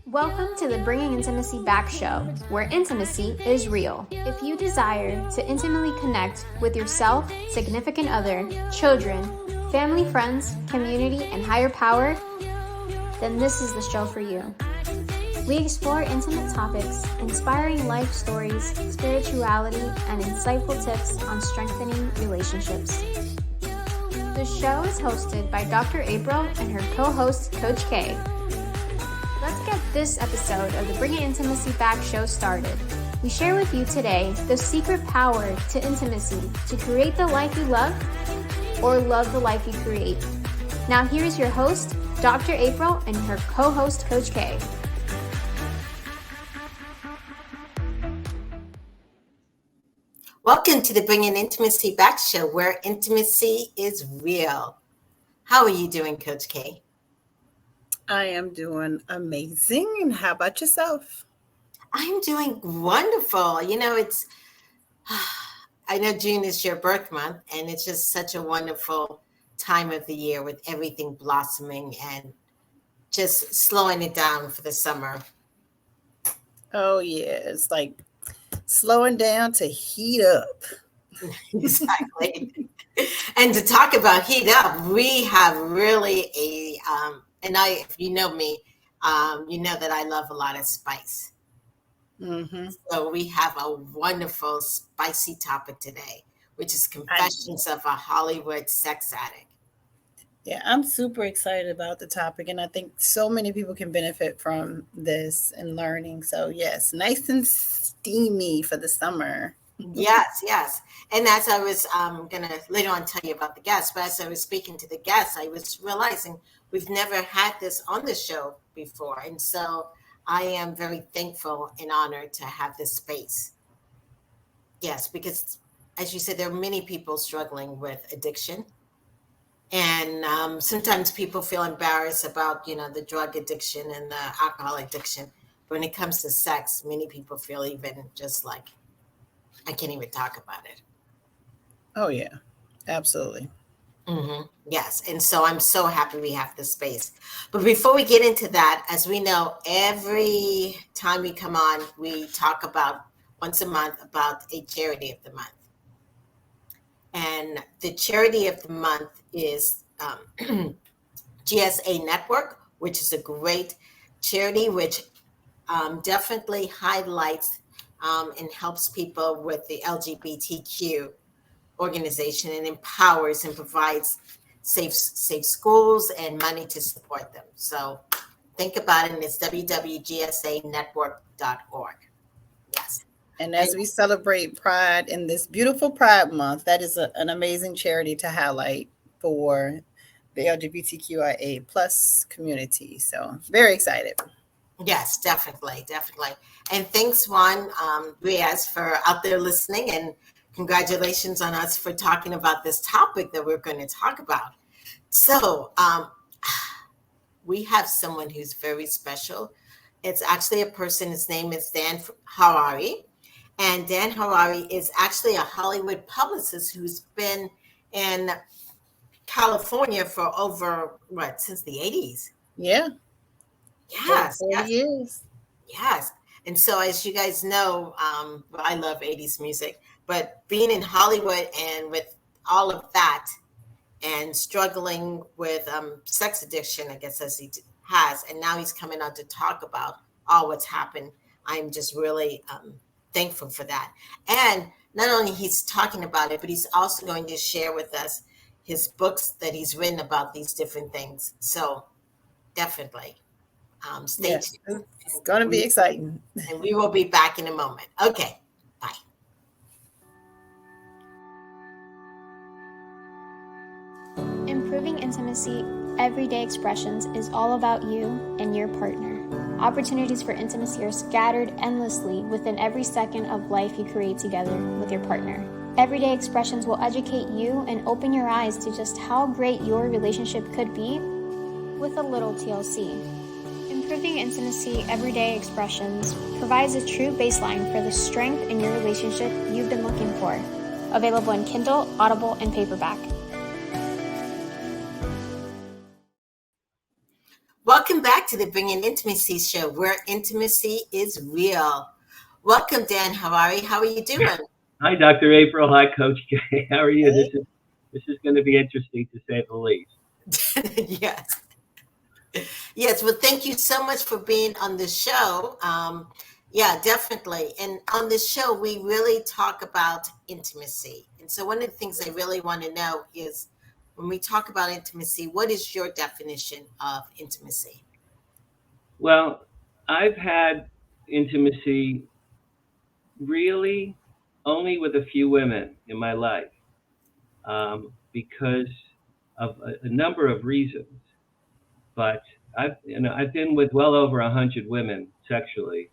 Welcome to the Bringing Intimacy Back show, where intimacy is real. If you desire to intimately connect with yourself, significant other, children, family, friends, community, and higher power, then this is the show for you. We explore intimate topics, inspiring life stories, spirituality, and insightful tips on strengthening relationships. The show is hosted by Dr. April and her co-host, Coach K. Let's get this episode of the Bringing Intimacy Back show started. We share with you today the secret power to intimacy to create the life you love or love the life you create. Now here's your host, Dr. April, and her co-host, Coach K. Welcome to the Bringing Intimacy Back show, where intimacy is real. How are you doing, Coach K? I am doing amazing. And how about yourself? I'm doing wonderful. You know, I know June is your birth month, and it's just such a wonderful time of the year with everything blossoming and just slowing it down for the summer. Oh, yeah. It's like slowing down to heat up. Exactly. And to talk about heat up, we have really if you know me, you know that I love a lot of spice. Mm-hmm. So we have a wonderful spicy topic today, which is Confessions of a Hollywood Sex Addict. Yeah, I'm super excited about the topic, and I think so many people can benefit from this and learning. So yes, nice and steamy for the summer. Yes. And as I was going to later on tell you about the guests, but as I was speaking to the guests, I was realizing we've never had this on the show before. And so I am very thankful and honored to have this space. Yes, because as you said, there are many people struggling with addiction. And sometimes people feel embarrassed about, the drug addiction and the alcohol addiction. But when it comes to sex, many people feel even just like, I can't even talk about it. Oh, yeah, absolutely. Mm-hmm. Yes. And so I'm so happy we have this space. But before we get into that, as we know, every time we come on, we talk about once a month about a charity of the month. And the charity of the month is GSA Network, which is a great charity, which definitely highlights and helps people with the LGBTQ organization and empowers and provides safe schools and money to support them. So think about it, and it's www.gsanetwork.org. Yes. And as we celebrate Pride in this beautiful Pride Month, that is an amazing charity to highlight for the LGBTQIA plus community. So very excited. Yes, definitely. And thanks, Juan Riaz, for out there listening, and congratulations on us for talking about this topic that we're going to talk about. So we have someone who's very special. It's actually a person, his name is Dan Harary. And Dan Harary is actually a Hollywood publicist who's been in California for over, since the 80s? Yeah. Yes. 40 years. Yes. And so as you guys know, I love 80s music, but being in Hollywood and with all of that and struggling with sex addiction, I guess, as he has, and now he's coming out to talk about all what's happened. I'm just really thankful for that. And not only he's talking about it, but he's also going to share with us his books that he's written about these different things. So definitely. Stay tuned. It's going to be exciting. And we will be back in a moment. Okay, bye. Improving intimacy, everyday expressions is all about you and your partner. Opportunities for intimacy are scattered endlessly within every second of life you create together with your partner. Everyday expressions will educate you and open your eyes to just how great your relationship could be with a little TLC. Improving intimacy, everyday expressions provides a true baseline for the strength in your relationship you've been looking for. Available in Kindle, Audible, and paperback. Welcome back to the Bringing Intimacy show, where intimacy is real. Welcome, Dan Harary. How are you doing? Hi, Dr. April. Hi, Coach K. How are you? Hey. This is going to be interesting, to say the least. Yes. Yes. Well, thank you so much for being on the show. Yeah, definitely. And on this show, we really talk about intimacy. And so one of the things I really want to know is, when we talk about intimacy, what is your definition of intimacy? Well, I've had intimacy really only with a few women in my life, because of a number of reasons. But I've been with well over 100 women sexually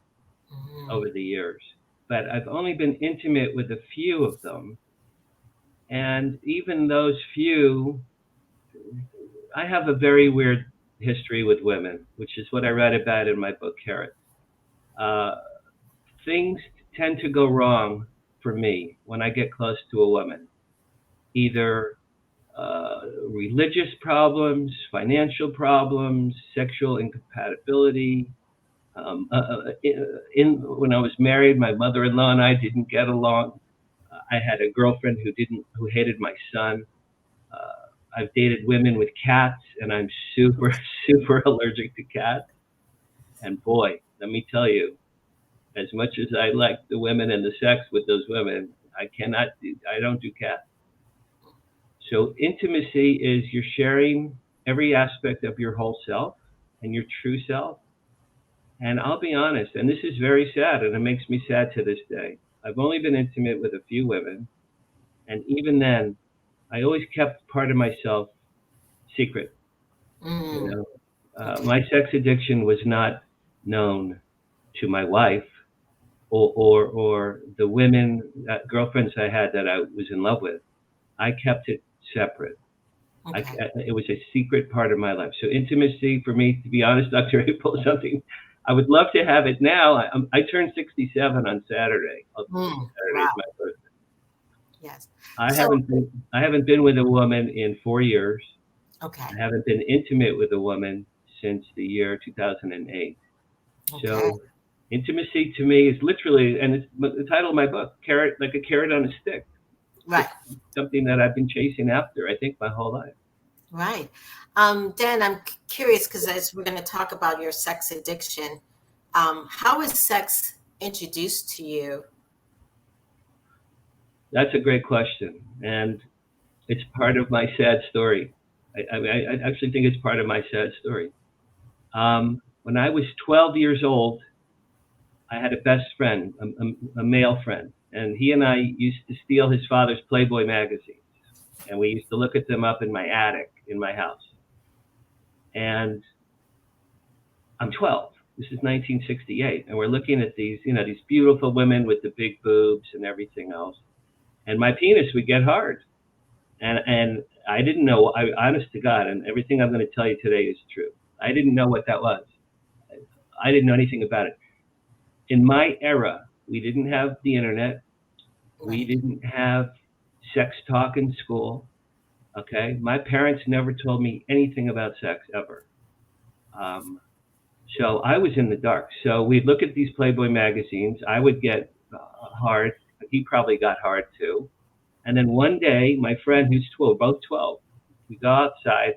over the years, but I've only been intimate with a few of them. And even those few, I have a very weird history with women, which is what I write about in my book, Carrot. Things tend to go wrong for me when I get close to a woman, either religious problems, financial problems, sexual incompatibility. When I was married, my mother-in-law and I didn't get along. I had a girlfriend who hated my son. I've dated women with cats, and I'm super, super allergic to cats. And boy, let me tell you, as much as I like the women and the sex with those women, I don't do cats. So intimacy is you're sharing every aspect of your whole self and your true self. And I'll be honest, and this is very sad, and it makes me sad to this day. I've only been intimate with a few women, and even then, I always kept part of myself secret. You know, my sex addiction was not known to my wife or the women, girlfriends I had that I was in love with. I kept it separate. Okay. It was a secret part of my life. So intimacy, for me, to be honest, Dr. April, is something I would love to have it now. I turned 67 on Saturday. Saturday is my birthday. Yes. I haven't been with a woman in 4 years. Okay. I haven't been intimate with a woman since the year 2008. Okay. So intimacy to me is literally, and it's the title of my book, Carrot, like a carrot on a stick. Right. It's something that I've been chasing after, I think, my whole life. Right. Dan, I'm curious, because as we're going to talk about your sex addiction, how was sex introduced to you? That's a great question, and it's part of my sad story. I actually think it's part of my sad story. When I was 12 years old, I had a best friend, a male friend, and he and I used to steal his father's Playboy magazines, and we used to look at them up in my attic in my house. And I'm 12. This is 1968, and we're looking at these beautiful women with the big boobs and everything else. And my penis would get hard. And I didn't know, honest to God, and everything I'm going to tell you today is true. I didn't know what that was. I didn't know anything about it. In my era, we didn't have the internet. We didn't have sex talk in school. Okay. My parents never told me anything about sex ever. So I was in the dark. So we'd look at these Playboy magazines. I would get hard. He probably got hard too. And then one day, my friend who's 12, both 12, we go outside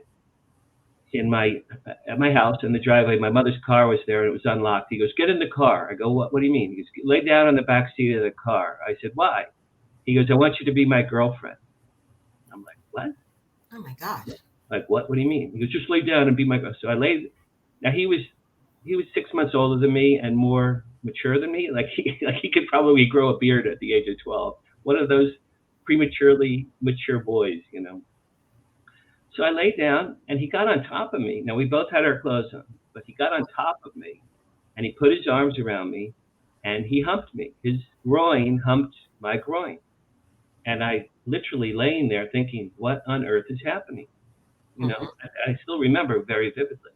at my house in the driveway. My mother's car was there and it was unlocked. He goes, "Get in the car." I go, What do you mean?" He goes, "Lay down on the back seat of the car." I said, "Why?" He goes, "I want you to be my girlfriend." I'm like, "What?" Oh my gosh. Like, what? What do you mean? He goes, "Just lay down and be my girlfriend." So I laid. Now he was 6 months older than me and more mature than me. Like he could probably grow a beard at the age of 12. One of those prematurely mature boys, you know. So I laid down and he got on top of me. Now we both had our clothes on, but he got on top of me and he put his arms around me and he humped me. His groin humped my groin. And I literally laying there thinking, what on earth is happening? You know, I still remember very vividly.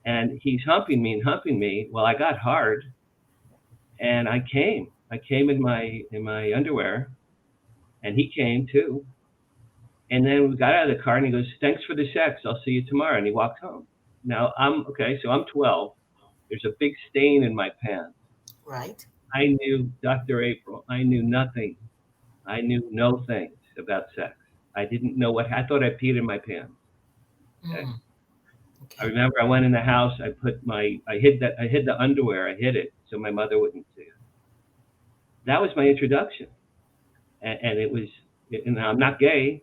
And he's humping me. Well, I got hard and I came in my underwear and he came too. And then we got out of the car and he goes, "Thanks for the sex. I'll see you tomorrow." And he walked home. now I'm 12. There's a big stain in my pants. Right. I knew Dr. April. I knew nothing. I knew no things about sex. I didn't know I thought I peed in my pants. Okay. Okay. I remember I went in the house. I hid the underwear. I hid it so my mother wouldn't see it. That was my introduction, and it was. And I'm not gay.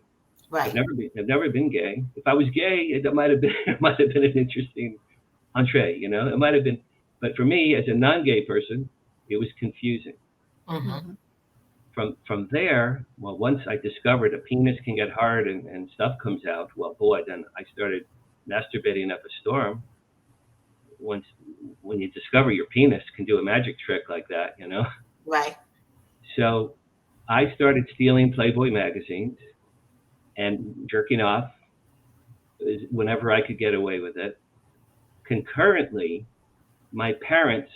Right. I've never been gay. If I was gay, it might have been an interesting entree. It might have been. But for me, as a non-gay person, it was confusing. Mm-hmm. From there, well, once I discovered a penis can get hard and stuff comes out, well, boy, then I started masturbating up a storm. When you discover your penis can do a magic trick like that, Right. So I started stealing Playboy magazines and jerking off whenever I could get away with it. Concurrently, my parents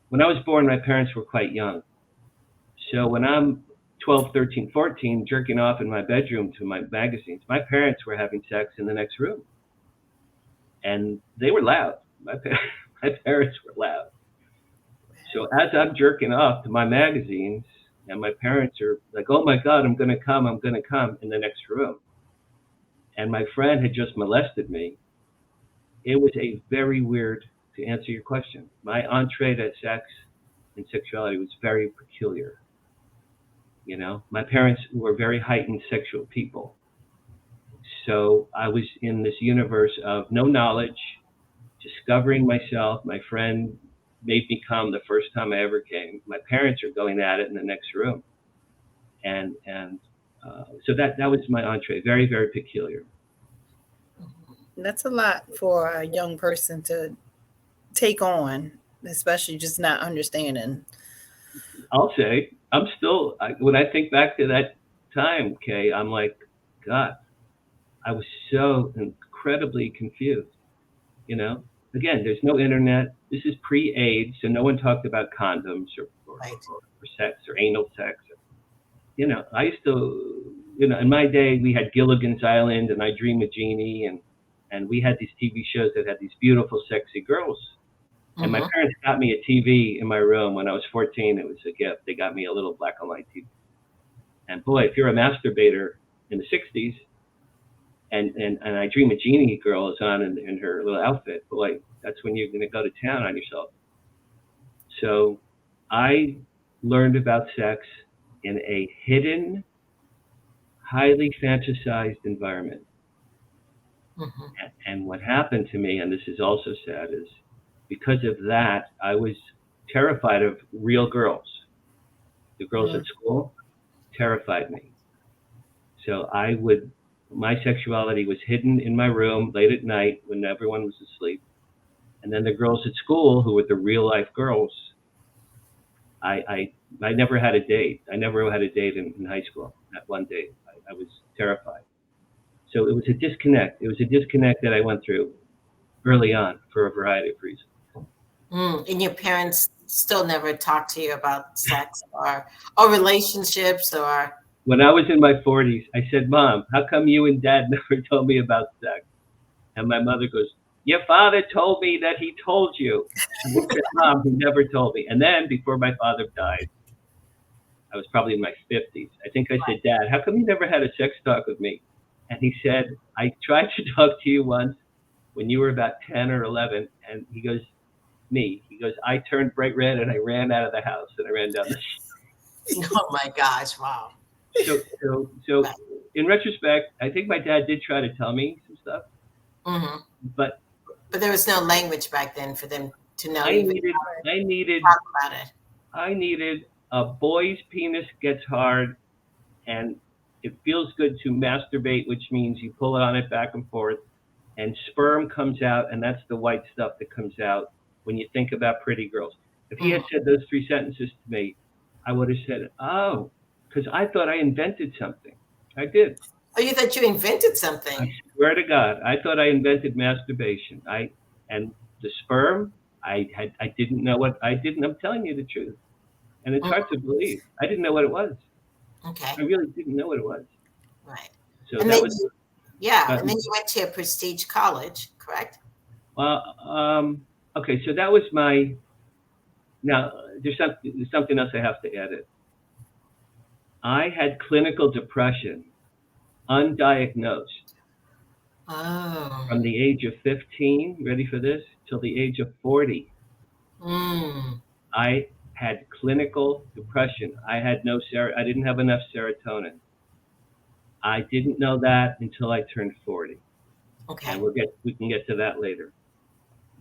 when I was born, my parents were quite young. So when I'm 12, 13, 14, jerking off in my bedroom to my magazines, my parents were having sex in the next room. And they were loud. My parents were loud. So as I'm jerking off to my magazines, and my parents are like, oh my God, I'm going to come in the next room. And my friend had just molested me. It was a very weird, to answer your question, my entree to sex and sexuality was very peculiar. My parents were very heightened sexual people. So I was in this universe of no knowledge, discovering myself. My friend made me come the first time I ever came. My parents are going at it in the next room. And so that was my entree, very, very peculiar. That's a lot for a young person to take on, especially just not understanding. I'll say, when I think back to that time, Kay, I'm like, God, I was so incredibly confused. Again, there's no internet. This is pre-AIDS, so no one talked about condoms or sex or anal sex. I used to, in my day, we had Gilligan's Island and I Dream of Jeannie, and we had these TV shows that had these beautiful, sexy girls. And my parents got me a TV in my room when I was 14. It was a gift. They got me a little black and white TV. And boy, if you're a masturbator in the 60s, and I Dream a Jeannie girl is on in her little outfit, boy, that's when you're going to go to town on yourself. So I learned about sex in a hidden, highly fantasized environment. And what happened to me, and this is also sad, is because of that, I was terrified of real girls. The girls at school terrified me. So my sexuality was hidden in my room late at night when everyone was asleep. And then the girls at school, who were the real life girls, I never had a date. I never had a date in high school. Not one date. I was terrified. So it was a disconnect. It was a disconnect that I went through early on for a variety of reasons. And your parents still never talked to you about sex or relationships or? When I was in my 40s, I said, Mom, how come you and Dad never told me about sex? And my mother goes, your father told me that he told you. And I said, Mom, he never told me. And then before my father died, I was probably in my 50s. I think I said, Dad, how come you never had a sex talk with me? And he said, I tried to talk to you once when you were about 10 or 11. And he goes, I turned bright red and I ran out of the house and I ran down the street. Oh my gosh, wow. So in retrospect, I think my dad did try to tell me some stuff. But there was no language back then for them to know. I needed talk about it. I needed a boy's penis gets hard and it feels good to masturbate, which means you pull it on it back and forth and sperm comes out, and that's the white stuff that comes out when you think about pretty girls. If he had said those 3 sentences to me, I would have said, oh, because I thought I invented something. I did. Oh, you thought you invented something? I swear to God, I thought I invented masturbation. And the sperm, I didn't know what I didn't. I'm telling you the truth, and it's hard to believe. I didn't know what it was. Okay. I really didn't know what it was. Right. So and that then was. Yeah, But, and then you went to a prestige college, correct? okay, so that was my. Now there's something else I have to edit. I had clinical depression, undiagnosed, Oh. from the age of 15. Ready for this? Till the age of 40. Mm. I had clinical depression. I didn't have enough serotonin. I didn't know that until I turned 40. Okay. And we can get to that later.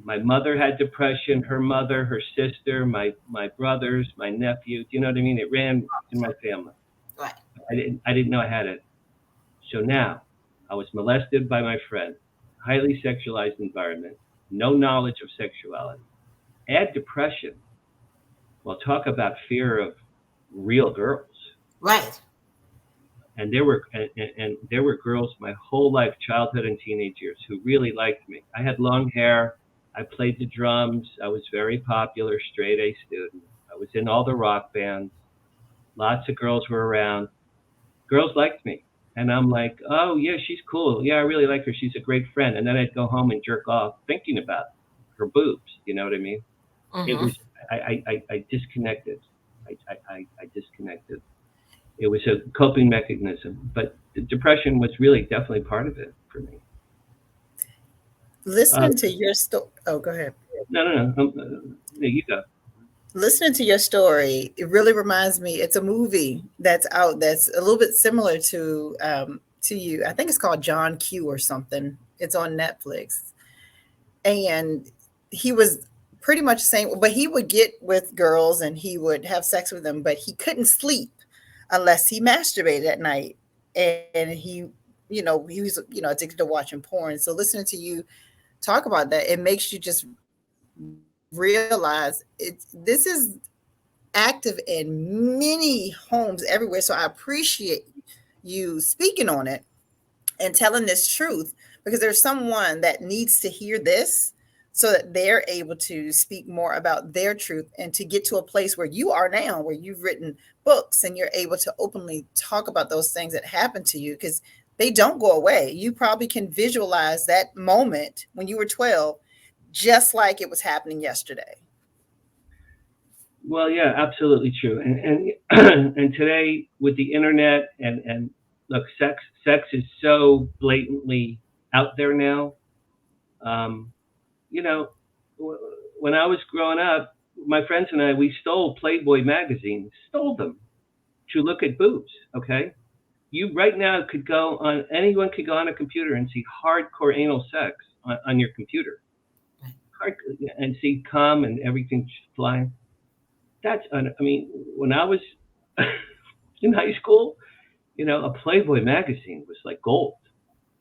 My mother had depression, her mother, her sister, my brothers, my nephew. Do you know what I mean? It ran in my family. Right. I didn't know I had it. So now I was molested by my friend, highly sexualized environment, no knowledge of sexuality. Add depression. Well, talk about fear of real girls. Right. And there were girls my whole life, childhood and teenage years, who really liked me. I had long hair. I played the drums. I was very popular, straight A student. I was in all the rock bands. Lots of girls were around. Girls liked me. And I'm like, oh, yeah, she's cool. Yeah, I really like her. She's a great friend. And then I'd go home and jerk off thinking about her boobs. You know what I mean? It was, I disconnected. I disconnected. It was a coping mechanism. But depression was really definitely part of it for me. Listening to your story. Oh, go ahead. No. You go. Listening to your story, it really reminds me. It's a movie that's out that's a little bit similar to you. I think it's called John Q or something. It's on Netflix, and he was pretty much saying, but he would get with girls and he would have sex with them, but he couldn't sleep unless he masturbated at night, and he was addicted to watching porn. So listening to you talk about that, it makes you just realize this is active in many homes everywhere. So I appreciate you speaking on it and telling this truth, because there's someone that needs to hear this so that they're able to speak more about their truth and to get to a place where you are now, where you've written books and you're able to openly talk about those things that happened to you, because they don't go away. You probably can visualize that moment when you were 12 just like it was happening yesterday. Well, yeah, absolutely true. And today with the internet and look, sex is so blatantly out there now. When I was growing up, my friends and I, we stole Playboy magazines, stole them to look at boobs. Okay, anyone could go on a computer and see hardcore anal sex on your computer. And see cum and everything flying. When I was in high school, a Playboy magazine was like gold.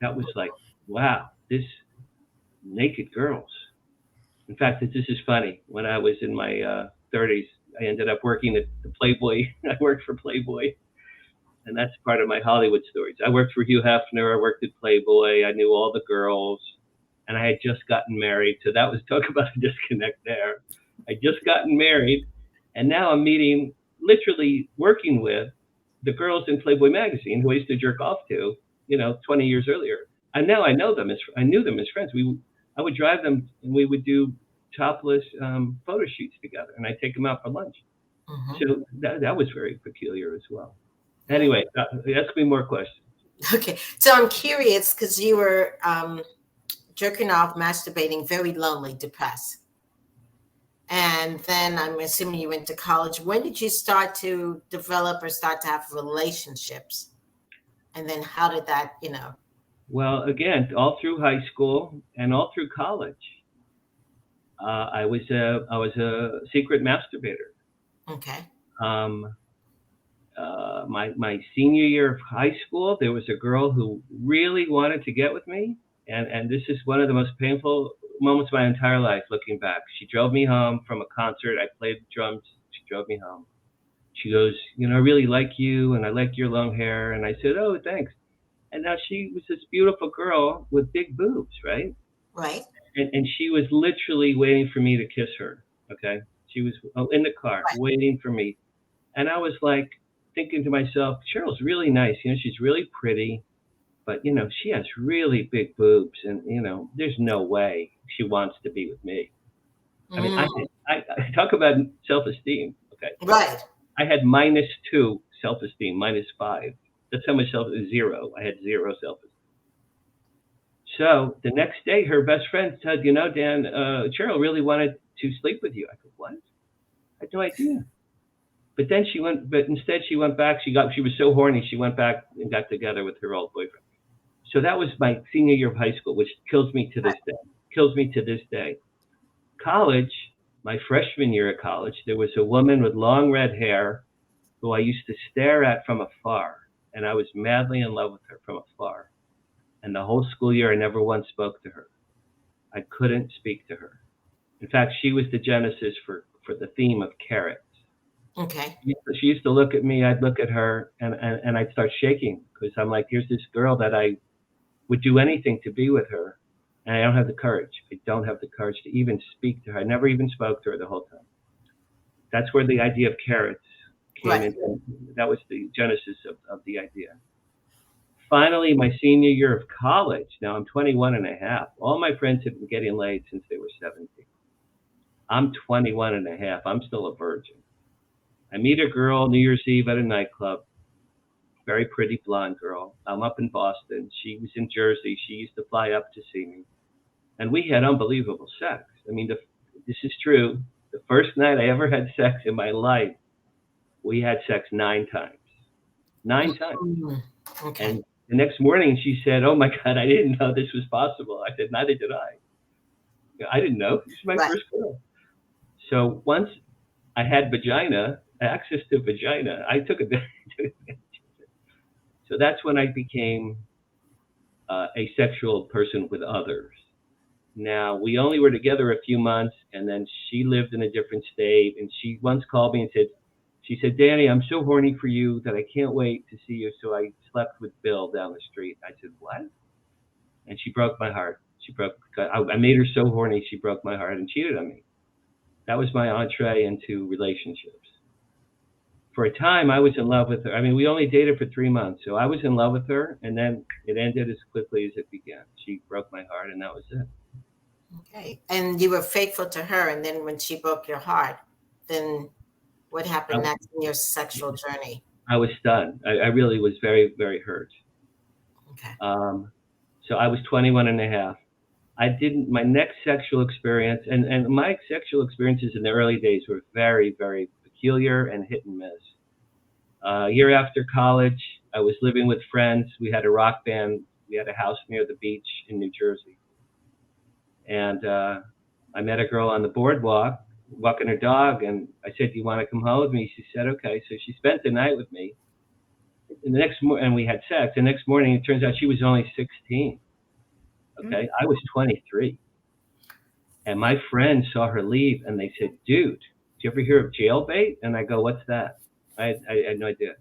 That was like, wow, this naked girls. In fact, this is funny. When I was in my 30s, I ended up working at the Playboy. I worked for Playboy, and that's part of my Hollywood stories. I worked for Hugh Hefner. I worked at Playboy. I knew all the girls. And I had just gotten married. So that was, talk about a disconnect there. I just gotten married. And now I'm literally working with the girls in Playboy magazine who I used to jerk off to, 20 years earlier. And now I knew them as friends. I would drive them and we would do topless photo shoots together. And I'd take them out for lunch. So that was very peculiar as well. Anyway, ask me more questions. Okay. So I'm curious because you were jerking off, masturbating, very lonely, depressed. And then I'm assuming you went to college. When did you start to develop or start to have relationships? And then how did that, Well, again, all through high school and all through college, I was a secret masturbator. Okay. My senior year of high school, there was a girl who really wanted to get with me. And this is one of the most painful moments of my entire life, looking back. She drove me home from a concert. I played drums. She drove me home. She goes, I really like you, and I like your long hair. And I said, oh, thanks. And now she was this beautiful girl with big boobs, right? Right. And she was literally waiting for me to kiss her, okay? She was in the car waiting for me. And I was like thinking to myself, Cheryl's really nice. She's really pretty. but she has really big boobs, and there's no way she wants to be with me. I mean, I talk about self-esteem. Okay, Right. I had -2 self-esteem, -5. That's how much zero. I had zero self-esteem. So the next day, her best friend said, Dan, Cheryl really wanted to sleep with you. I go, what? I had no idea. But then instead she went back. She was so horny. She went back and got together with her old boyfriend. So that was my senior year of high school, which kills me to this day. Kills me to this day. College, my freshman year of college, there was a woman with long red hair who I used to stare at from afar, and I was madly in love with her from afar. And the whole school year, I never once spoke to her. I couldn't speak to her. In fact, she was the genesis for the theme of carrots. Okay. She used to look at me, I'd look at her, and I'd start shaking because I'm like, here's this girl that I would do anything to be with her, and I don't have the courage. I don't have the courage to even speak to her. I never even spoke to her the whole time. That's where the idea of carrots came in. And that was the genesis of the idea. Finally, my senior year of college, now I'm 21 and a half. All my friends have been getting laid since they were 17. I'm 21 and a half. I'm still a virgin. I meet a girl New Year's Eve at a nightclub, very pretty blonde girl. I'm up in Boston. She was in Jersey. She used to fly up to see me. And we had unbelievable sex. I mean, this is true. The first night I ever had sex in my life, we had sex 9 times. 9 times. Okay. And the next morning she said, oh my God, I didn't know this was possible. I said, neither did I. I didn't know. This is my first girl. So once I had access to vagina, I took advantage of it. So that's when I became a sexual person with others. Now, we only were together a few months, and then she lived in a different state, and she once called me and she said, Danny, I'm so horny for you that I can't wait to see you. So I slept with Bill down the street. I said, what? And she broke my heart. I made her so horny, she broke my heart and cheated on me. That was my entree into relationships. For a time, I was in love with her. I mean, we only dated for 3 months. So I was in love with her, and then it ended as quickly as it began. She broke my heart, and that was it. Okay. And you were faithful to her, and then when she broke your heart, then what happened next in your sexual journey? I was stunned. I really was very, very hurt. Okay. So I was 21 and a half. My next sexual experience, and my sexual experiences in the early days were very, very peculiar and hit and miss. A year after college, I was living with friends. We had a rock band. We had a house near the beach in New Jersey. And I met a girl on the boardwalk, walking her dog, and I said, do you want to come home with me? She said, okay. So she spent the night with me. And and we had sex. The next morning, it turns out she was only 16. Okay, I was 23. And my friends saw her leave, and they said, dude, did you ever hear of jailbait? And I go, what's that? I had no idea.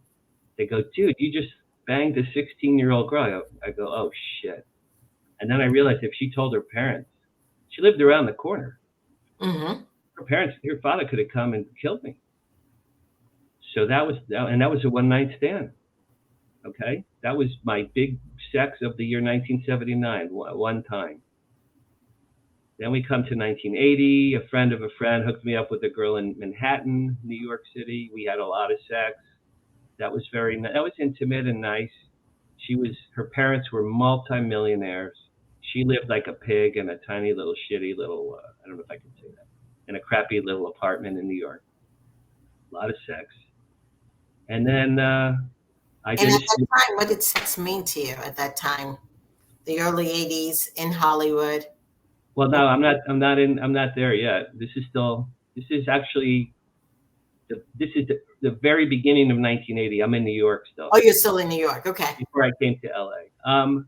They go, dude, you just banged a 16-year-old girl. I go, oh, shit. And then I realized if she told her parents, she lived around the corner. Mm-hmm. Her father could have come and killed me. So that was a one-night stand. Okay, that was my big sex of the year 1979, one time. Then we come to 1980. A friend of a friend hooked me up with a girl in Manhattan, New York City. We had a lot of sex. That was intimate and nice. Her parents were multimillionaires. She lived like a pig in a tiny little shitty little, I don't know if I can say that, in a crappy little apartment in New York. A lot of sex. And then at that time, what did sex mean to you at that time? The early 80s in Hollywood. Well, no, I'm not there yet. This is actually the very beginning of 1980. I'm in New York still. Oh, you're still in New York. Okay. Before I came to LA.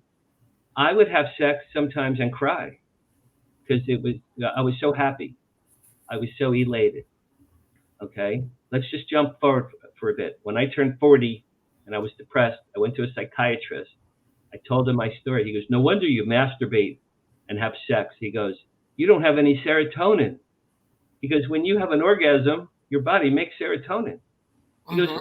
I would have sex sometimes and cry because I was so happy. I was so elated. Okay. Let's just jump forward for a bit. When I turned 40 and I was depressed, I went to a psychiatrist. I told him my story. He goes, no wonder you masturbate and have sex. He goes, you don't have any serotonin. He goes, when you have an orgasm, your body makes serotonin. He goes,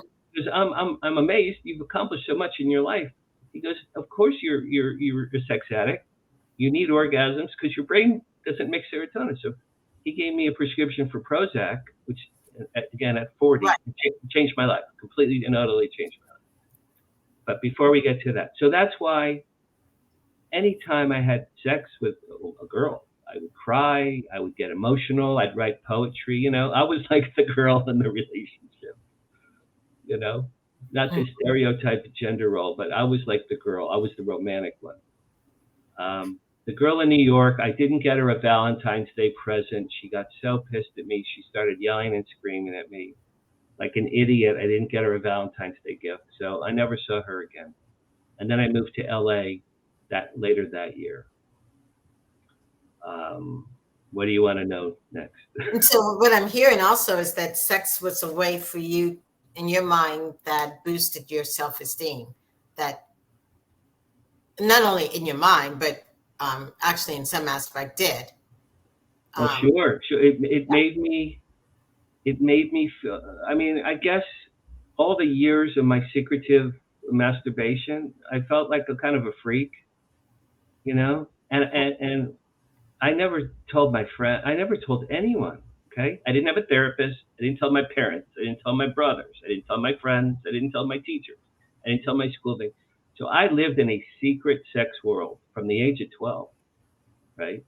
I'm amazed you've accomplished so much in your life. He goes, of course you're a sex addict. You need orgasms because your brain doesn't make serotonin. So he gave me a prescription for Prozac, which again at 40 Right. changed my life, completely and utterly changed my life. But before we get to that, so that's why anytime I had sex with a girl, I would cry, I would get emotional, I'd write poetry. You know, I was like the girl in the relationship. You know, not the stereotype gender role, but I was like the girl. I was the romantic one. The girl in New York, I didn't get her a Valentine's Day present. She got so pissed at me. She started yelling and screaming at me like an idiot. I didn't get her a Valentine's Day gift. So I never saw her again. And then I moved to LA later that year. What do you want to know next? And so what I'm hearing also is that sex was a way for you in your mind that boosted your self-esteem, that not only in your mind, but actually in some aspect did. Oh, sure. It made me feel, I mean, I guess all the years of my secretive masturbation, I felt like a kind of a freak, you know, and I never told my friend, I never told anyone. Okay. I didn't have a therapist. I didn't tell my parents. I didn't tell my brothers. I didn't tell my friends. I didn't tell my teachers. I didn't tell my school thing. So I lived in a secret sex world from the age of 12, right?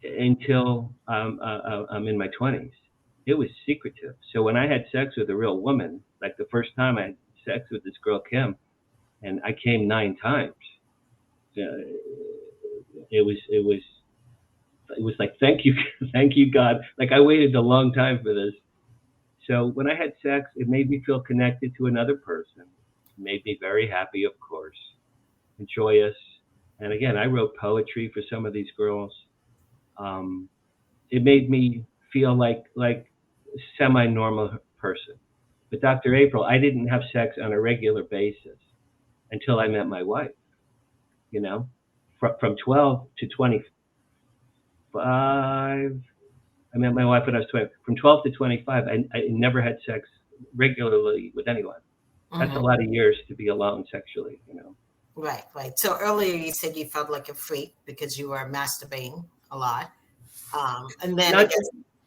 Until I'm in my 20s. It was secretive. So when I had sex with a real woman, like the first time I had sex with this girl, Kim, and I came 9 times, it was like, thank you, God. Like I waited a long time for this. So when I had sex, it made me feel connected to another person. It made me very happy, of course, and joyous. And again, I wrote poetry for some of these girls. It made me feel like a semi-normal person. But Dr. April, I didn't have sex on a regular basis until I met my wife. You know, from 12 to 25. I met my wife when I was 20. From 12 to 25, I never had sex regularly with anyone. That's a lot of years to be alone sexually, you know. Right. So earlier you said you felt like a freak because you were masturbating a lot. And then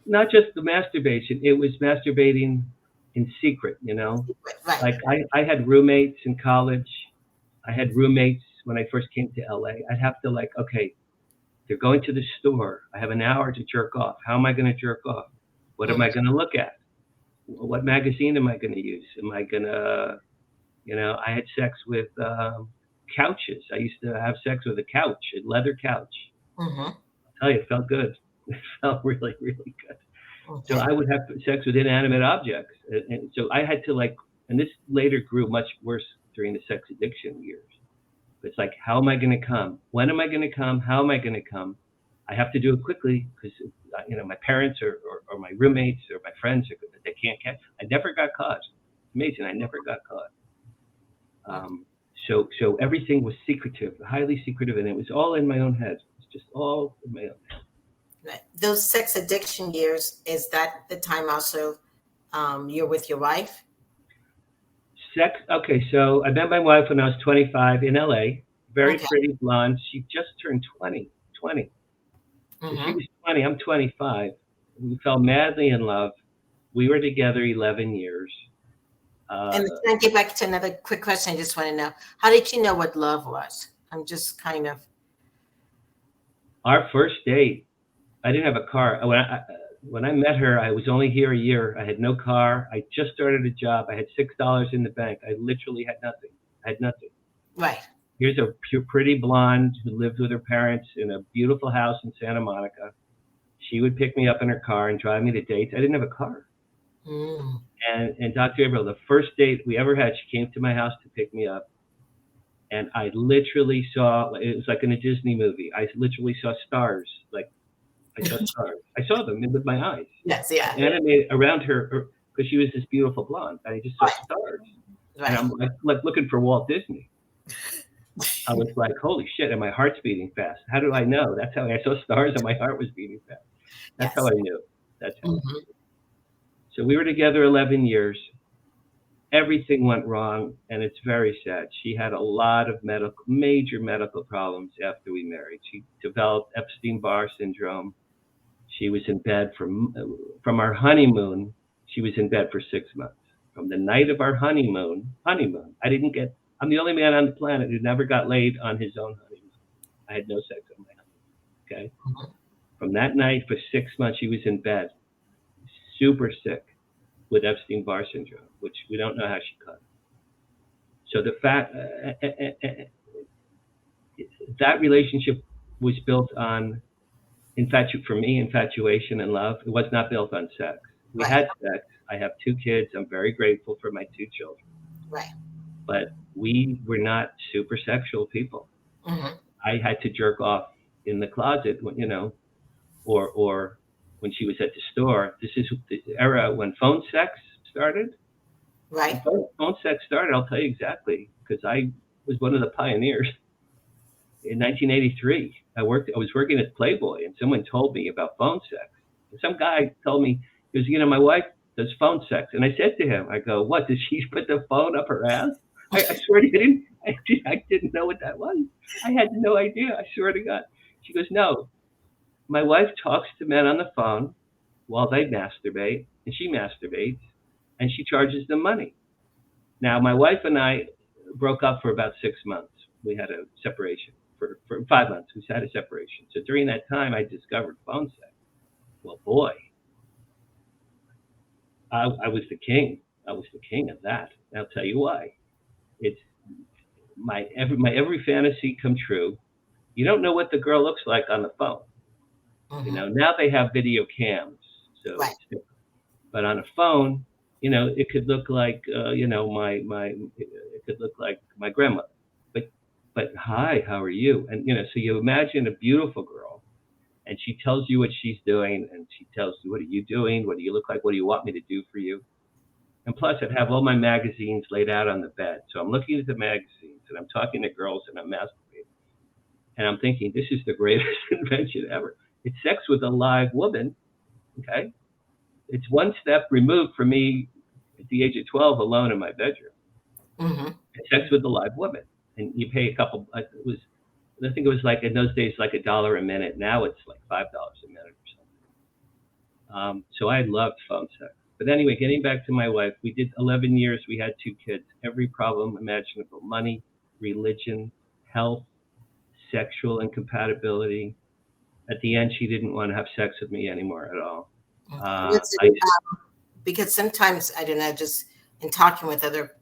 not just the masturbation, it was masturbating in secret, you know. Right. Like I had roommates in college. I had roommates when I first came to LA. I'd have to like, okay, they're going to the store. I have an hour to jerk off. How am I going to jerk off? What am I going to look at? What magazine am I going to use? Am I going to, you know, I had sex with couches. I used to have sex with a couch, a leather couch. I'll tell you, it felt good. It felt really, really good. Okay. So I would have sex with inanimate objects. And so I had to like, and this later grew much worse during the sex addiction years. It's like, how am I going to come? When am I going to come? How am I going to come? I have to do it quickly because, you know, my parents or my roommates or my friends, they can't catch. I never got caught. It's amazing. I never got caught. So everything was secretive, highly secretive, and it was all in my own head. It's just all in my own head. Right. Those sex addiction years, is that the time also you're with your wife? Sex. Okay, so I met my wife when I was 25 in LA. Very pretty blonde. She just turned 20. So she was 20. I'm 25. We fell madly in love. We were together 11 years. And can I get back to another quick question? I just want to know, how did you know what love was? I'm just kind of. Our first date, I didn't have a car. When I met her, I was only here a year. I had no car. I just started a job. I had $6 in the bank. I literally had nothing. I had nothing. Right. Here's a pretty blonde who lived with her parents in a beautiful house in Santa Monica. She would pick me up in her car and drive me to dates. I didn't have a car. And Dr. April, the first date we ever had, she came to my house to pick me up. And I literally saw, it was like in a Disney movie. I literally saw stars. Like, I saw stars. I saw them with my eyes. Yes, yeah. Animated around her, because she was this beautiful blonde. I just saw stars. Right. And I'm like looking for Walt Disney. I was like, holy shit, and my heart's beating fast. How do I know? That's how I saw stars and my heart was beating fast. That's how I knew. That's how I knew. So we were together 11 years. everything went wrong, and it's very sad. She had a lot of major medical problems after we married. She developed Epstein-Barr syndrome. She was in bed from our honeymoon. She was in bed for 6 months. From the night of our honeymoon, I'm the only man on the planet who never got laid on his own honeymoon. I had no sex on my honeymoon, okay? From that night for 6 months, she was in bed, super sick with Epstein-Barr syndrome, which we don't know how she caught it. So the fact that relationship was built on infatuation and love. It was not built on sex. We had sex. I have 2 kids. I'm very grateful for my 2 children. Right. But we were not super sexual people. Mm-hmm. I had to jerk off in the closet, you know, or when she was at the store. This is the era when phone sex started. Right. When phone sex started, I'll tell you exactly, because I was one of the pioneers. In 1983, I was working at Playboy, and someone told me about phone sex. And some guy told me, he goes, you know, my wife does phone sex. And I said to him, I go, what, does she put the phone up her ass? I swear to you, I didn't know what that was. I had no idea. I swear to God. She goes, no, my wife talks to men on the phone while they masturbate, and she masturbates, and she charges them money. Now, my wife and I broke up for about 6 months. We had a separation. For 5 months, we had a separation. So during that time, I discovered phone sex. Well, boy, I was the king. I was the king of that. And I'll tell you why. It's my every fantasy come true. You don't know what the girl looks like on the phone. Mm-hmm. You know, now they have video cams, so right. It's different. But on a phone, you know, it could look like you know, it could look like my grandmother. But hi, how are you? And you know, so you imagine a beautiful girl, and she tells you what she's doing, and she tells you, what are you doing? What do you look like? What do you want me to do for you? And plus, I'd have all my magazines laid out on the bed. So I'm looking at the magazines, and I'm talking to girls, and I'm masturbating. And I'm thinking, this is the greatest invention ever. It's sex with a live woman, okay? It's one step removed from me at the age of 12 alone in my bedroom. Mm-hmm. It's sex with a live woman. And you pay I think it was like in those days, like $1 a minute. Now it's like $5 a minute or something. So I loved phone sex. But anyway, getting back to my wife, we did 11 years. We had 2 kids, every problem imaginable: money, religion, health, sexual incompatibility. At the end, she didn't want to have sex with me anymore at all. Because sometimes, I don't know, just in talking with other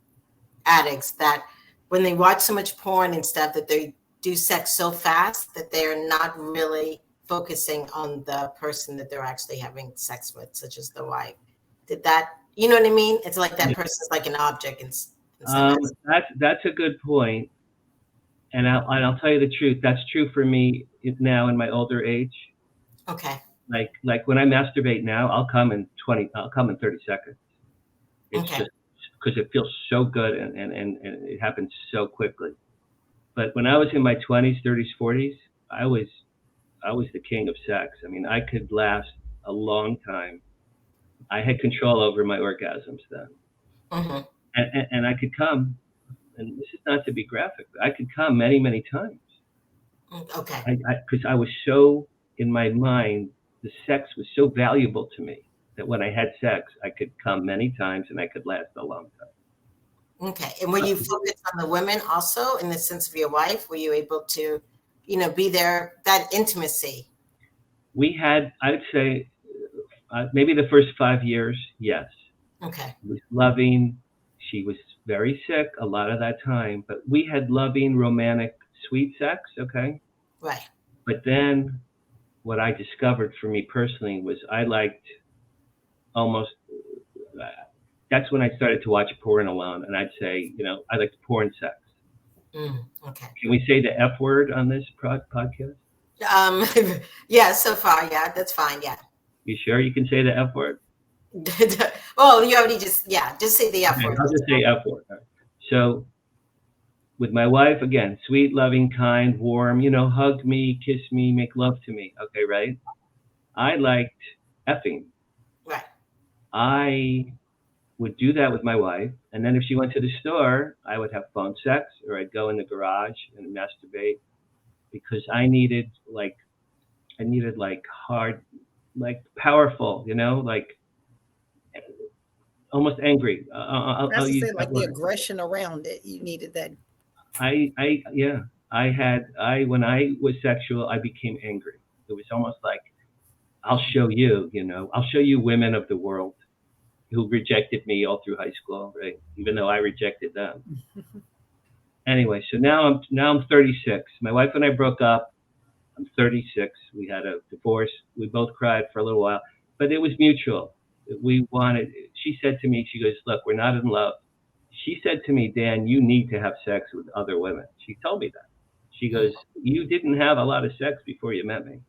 addicts, that when they watch so much porn and stuff, that they do sex so fast that they're not really focusing on the person that they're actually having sex with, such as the wife. Did that, you know what I mean? It's like that person's like an object. That's a good point. And I'll tell you the truth. That's true for me now in my older age. Okay. Like when I masturbate now, I'll come in 30 seconds. It's okay. Just because it feels so good and it happens so quickly. But when I was in my 20s, 30s, 40s, I was the king of sex. I mean, I could last a long time. I had control over my orgasms then. Mm-hmm. And I could come, and this is not to be graphic, but I could come many, many times. Okay. Because I was so, in my mind, the sex was so valuable to me that when I had sex, I could come many times and I could last a long time. Okay. And were you focused on the women also, in the sense of your wife? Were you able to, be there, that intimacy? We had, I'd say, maybe the first 5 years, yes. Okay. It was loving. She was very sick a lot of that time, but we had loving, romantic, sweet sex, okay? Right. But then what I discovered for me personally was I liked almost, that's when I started to watch porn alone. And I'd say, I liked porn sex. Okay. Can we say the F word on this podcast? Yeah, so far. Yeah, that's fine. Yeah. You sure you can say the F word? Well, you already just say the F word. I'll just say F word. So with my wife, again, sweet, loving, kind, warm, hug me, kiss me, make love to me. Okay, right? I liked effing. Right. I would do that with my wife. And then if she went to the store, I would have phone sex, or I'd go in the garage and masturbate, because I needed like hard, like powerful, like almost angry. That's I'll to use say, that like the word. aggression around it. You needed that. When I was sexual, I became angry. It was almost like, I'll show you, I'll show you women of the world who rejected me all through high school, right? Even though I rejected them. Anyway, so now I'm 36. My wife and I broke up. I'm 36. We had a divorce. We both cried for a little while, but it was mutual. She said to me, she goes, look, we're not in love. She said to me, Dan, you need to have sex with other women. She told me that. She goes, you didn't have a lot of sex before you met me.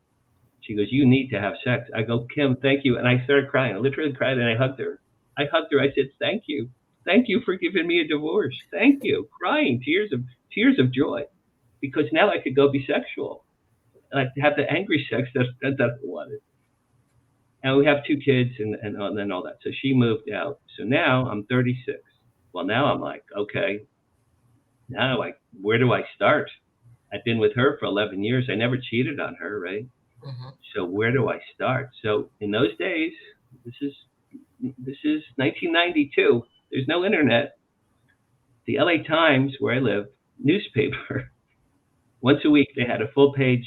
She goes, you need to have sex. I go, Kim, thank you. And I started crying. I literally cried, and I hugged her. I said, thank you. Thank you for giving me a divorce. Thank you. Crying, tears of joy, because now I could go be sexual. I have the angry sex that I wanted. And we have 2 kids and then all that. So she moved out. So now I'm 36. Well, now I'm like, okay, now where do I start? I've been with her for 11 years. I never cheated on her, right? Mm-hmm. So where do I start? So in those days, this is 1992. There's no internet. The LA Times, where I live, newspaper, once a week they had a full page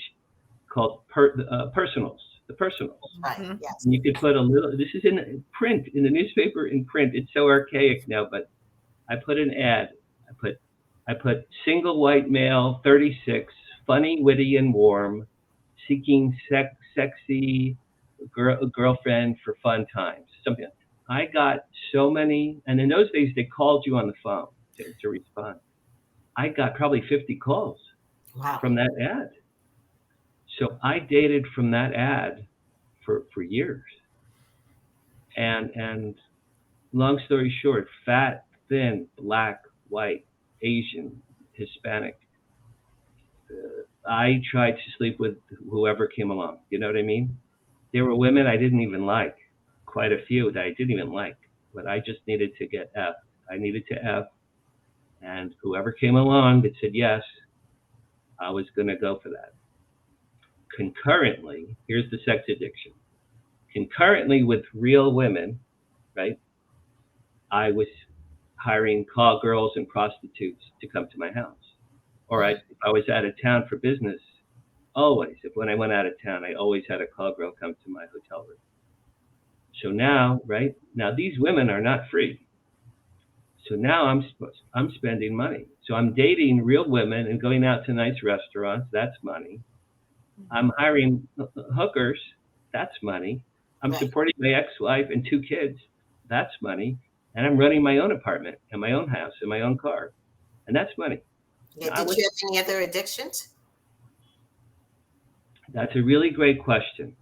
called Personals. The Personals. Right. Mhm. Yes. And you could put this is in print, in the newspaper in print. It's so archaic now, but I put an ad. I put single white male, 36, funny, witty, and warm, seeking sexy girlfriend for fun times. Something. I got so many, and in those days they called you on the phone to respond. I got probably 50 calls Wow. from that ad. So I dated from that ad for years. And long story short, fat, thin, black, white, Asian, Hispanic. I tried to sleep with whoever came along. You know what I mean? There were women I didn't even like, quite a few that I didn't even like, but I just needed to get F. I needed to F. And whoever came along that said yes, I was going to go for that. Concurrently, here's the sex addiction. Concurrently with real women, right, I was hiring call girls and prostitutes to come to my house. Or if I was out of town for business, when I went out of town, I always had a call girl come to my hotel room. So now, right, now these women are not free. So now I'm spending money. So I'm dating real women and going out to nice restaurants. That's money. I'm hiring hookers. That's money. I'm supporting my ex-wife and 2 kids. That's money. And I'm running my own apartment and my own house and my own car. And that's money. Yeah. Did you have any other addictions? That's a really great question.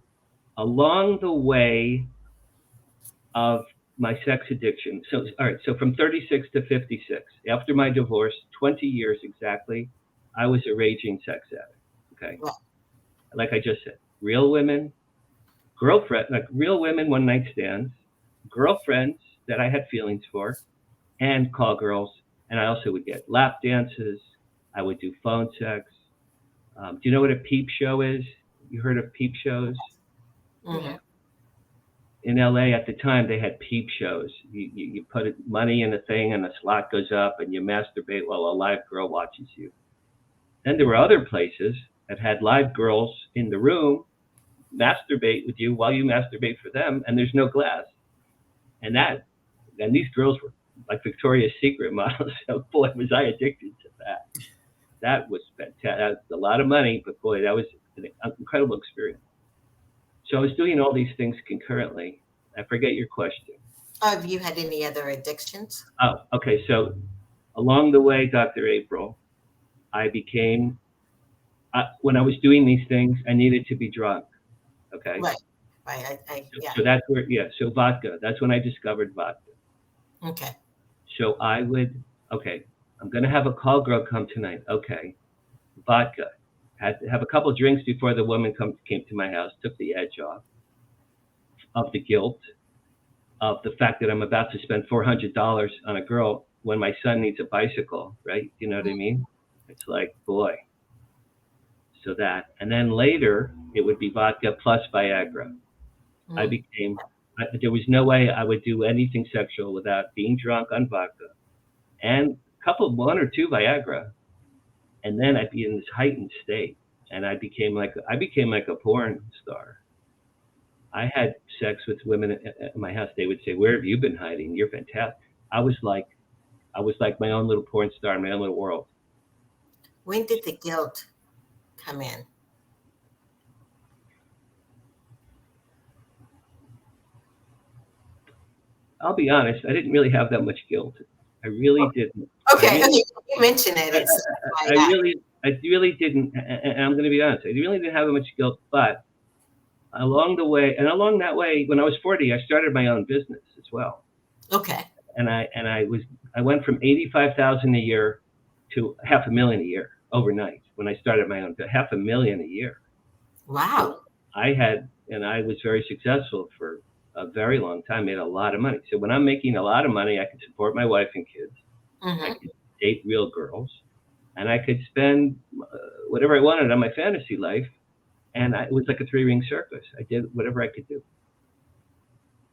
Along the way of my sex addiction. So, all right. So from 36 to 56, after my divorce, 20 years exactly, I was a raging sex addict. Okay. Well, like I just said, real women, real women, one night stands, girlfriends that I had feelings for, and call girls. And I also would get lap dances. I would do phone sex. Do you know what a peep show is? You heard of peep shows? mm-hmm. In LA at the time, they had peep shows. You put money in a thing and the slot goes up and you masturbate while a live girl watches you. Then there were other places that had live girls in the room masturbate with you while you masturbate for them, and there's no glass. And these girls were like Victoria's Secret models. So boy, was I addicted to that. That was fantastic. That was a lot of money, but boy, that was an incredible experience. So I was doing all these things concurrently. I forget your question. Have you had any other addictions? Oh, okay. So along the way, Dr. April, I became, when I was doing these things, I needed to be drunk. Okay. Right. Yeah. So that's where, so vodka, that's when I discovered vodka. Okay. So I'm going to have a call girl come tonight. Okay. Vodka. Had to have a couple of drinks before the woman came to my house, took the edge off of the guilt of the fact that I'm about to spend $400 on a girl when my son needs a bicycle, right? You know what I mean? It's like, boy. So that, and then later it would be vodka plus Viagra. There was no way I would do anything sexual without being drunk on vodka and one or two Viagra. And then I'd be in this heightened state, and I became like a porn star. I had sex with women at my house. They would say, "Where have you been hiding? You're fantastic." I was like my own little porn star in my own little world. When did the guilt come in? I'll be honest, I didn't really have that much guilt. I really didn't. Okay, you mentioned it. I really didn't, and I'm going to be honest, I really didn't have that much guilt, but along that way, when I was 40, I started my own business as well. Okay. And I went from 85,000 a year to $500,000 a year overnight when I started my own, to $500,000 a year. Wow. So I was very successful for a very long time, made a lot of money. So when I'm making a lot of money, I can support my wife and kids. Mm-hmm. I could date real girls, and I could spend whatever I wanted on my fantasy life. And it was like a 3-ring circus. I did whatever I could do.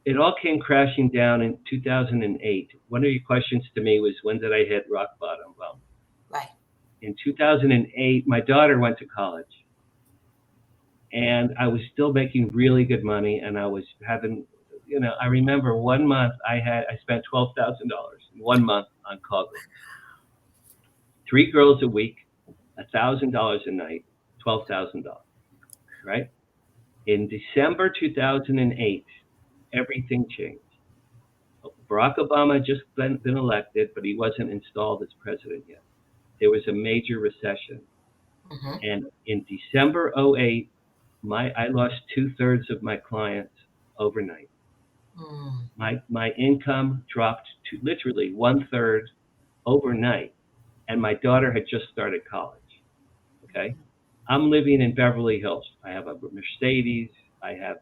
It all came crashing down in 2008. One of your questions to me was, when did I hit rock bottom? Well, right. In 2008, my daughter went to college. And I was still making really good money, and I was having, I remember one month I spent $12,000 in 1 month on call girls. 3 girls a week, $1,000 a night, $12,000, right? In December 2008, everything changed. Barack Obama had just been elected, but he wasn't installed as president yet. There was a major recession. Mm-hmm. And in December 2008, I lost 2/3 of my clients overnight. My income dropped to literally 1/3 overnight, and my daughter had just started college. Okay, I'm living in Beverly Hills. I have a Mercedes. I have